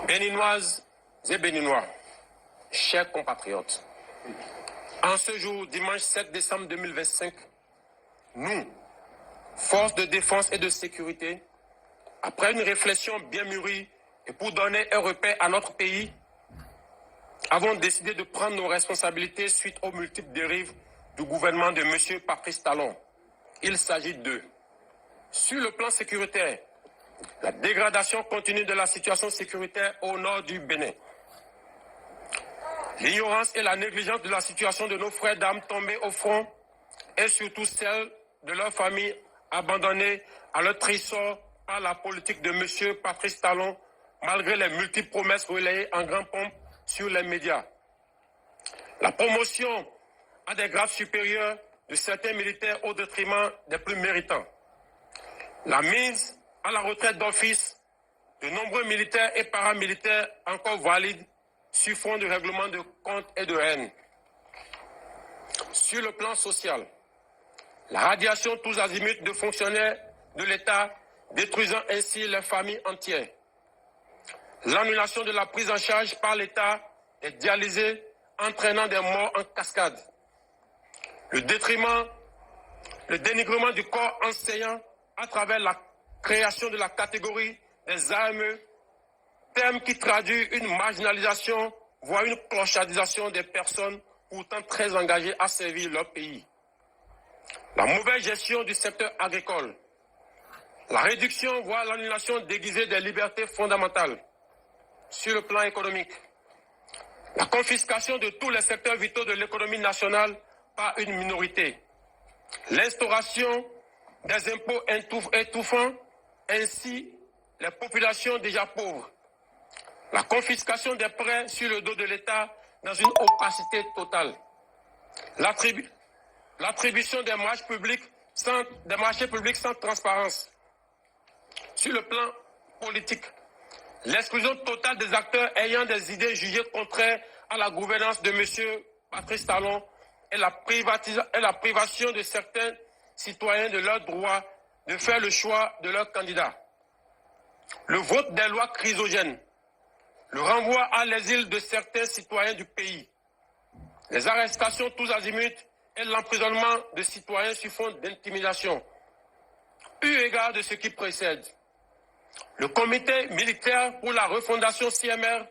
Béninoises et Béninois, chers compatriotes, en ce jour, dimanche 7 décembre 2025, nous, forces de défense et de sécurité, après une réflexion bien mûrie et pour donner un repère à notre pays, avons décidé de prendre nos responsabilités suite aux multiples dérives du gouvernement de M. Patrice Talon. Il s'agit de, sur le plan sécuritaire, la dégradation continue de la situation sécuritaire au nord du Bénin. L'ignorance et la négligence de la situation de nos frères d'armes tombés au front et surtout celle de leurs familles abandonnées à leur trésor par la politique de M. Patrice Talon, malgré les multiples promesses relayées en grande pompe sur les médias. La promotion à des grades supérieurs de certains militaires au détriment des plus méritants. La mise à la retraite d'office de nombreux militaires et paramilitaires encore valides sur fond de règlement de comptes et de haine. Sur le plan social, la radiation tous azimuts de fonctionnaires de l'État, détruisant ainsi les familles entières. L'annulation de la prise en charge par l'État des dialysés, entraînant des morts en cascade. Le dénigrement du corps enseignant à travers la création de la catégorie des AME, terme qui traduit une marginalisation, voire une clochardisation des personnes pourtant très engagées à servir leur pays. La mauvaise gestion du secteur agricole, la réduction, voire l'annulation déguisée des libertés fondamentales. Sur le plan économique, la confiscation de tous les secteurs vitaux de l'économie nationale par une minorité, l'instauration des impôts étouffant ainsi les populations déjà pauvres, la confiscation des prêts sur le dos de l'État dans une opacité totale, l'attribution des marchés publics sans transparence. Sur le plan politique, l'exclusion totale des acteurs ayant des idées jugées contraires à la gouvernance de M. Patrice Talon et la privation de certains citoyens de leur droit de faire le choix de leur candidat. Le vote des lois chrysogènes, le renvoi à l'exil de certains citoyens du pays, les arrestations tous azimuts et l'emprisonnement de citoyens sur fond d'intimidation. Eu égard de ce qui précède, le comité militaire pour la refondation CMR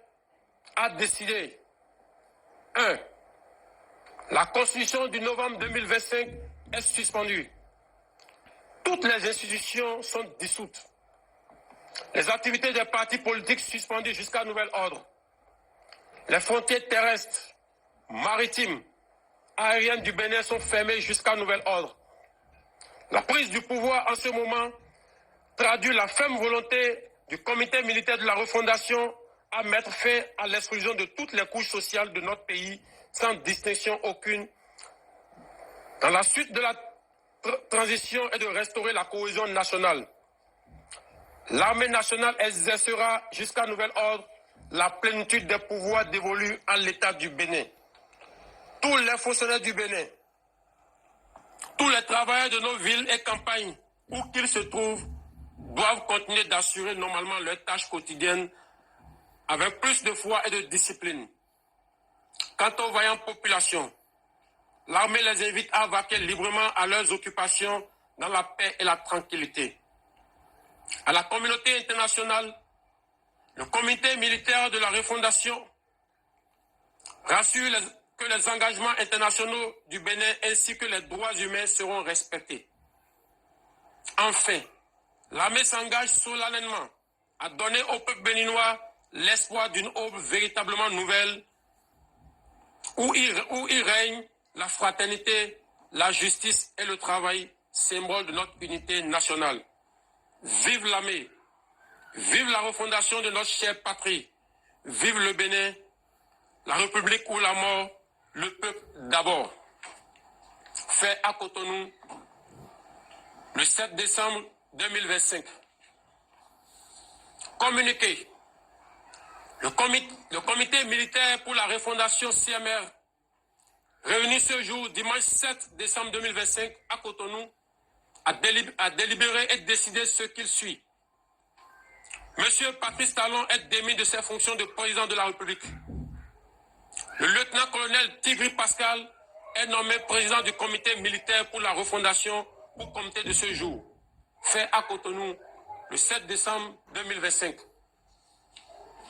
a décidé 1. La constitution du novembre 2025 est suspendue. Toutes les institutions sont dissoutes. Les activités des partis politiques suspendues jusqu'à nouvel ordre. Les frontières terrestres, maritimes, aériennes du Bénin sont fermées jusqu'à nouvel ordre. La prise du pouvoir en ce moment traduit la ferme volonté du comité militaire de la refondation à mettre fin à l'exclusion de toutes les couches sociales de notre pays sans distinction aucune dans la suite de la transition et de restaurer la cohésion nationale. L'armée nationale exercera jusqu'à nouvel ordre la plénitude des pouvoirs dévolus à l'État du Bénin. Tous les fonctionnaires du Bénin, tous les travailleurs de nos villes et campagnes, où qu'ils se trouvent, doivent continuer d'assurer normalement leurs tâches quotidiennes avec plus de foi et de discipline. Quant aux vaillantes populations, l'armée les invite à vaquer librement à leurs occupations dans la paix et la tranquillité. À la communauté internationale, le comité militaire de la refondation rassure que les engagements internationaux du Bénin ainsi que les droits humains seront respectés. Enfin, l'armée s'engage solennellement à donner au peuple béninois l'espoir d'une aube véritablement nouvelle où il règne la fraternité, la justice et le travail, symbole de notre unité nationale. Vive l'armée, vive la refondation de notre chère patrie, vive le Bénin, la République ou la mort, le peuple d'abord. Fait à Cotonou, le 7 décembre 2025. Communiqué. Le comité militaire pour la refondation CMR, réuni ce jour, dimanche 7 décembre 2025, à Cotonou, a délibéré et décidé ce qu'il suit. Monsieur Patrice Talon est démis de ses fonctions de président de la République. Le lieutenant-colonel Tigri Pascal est nommé président du comité militaire pour la refondation pour compter de ce jour, fait à Cotonou le 7 décembre 2025.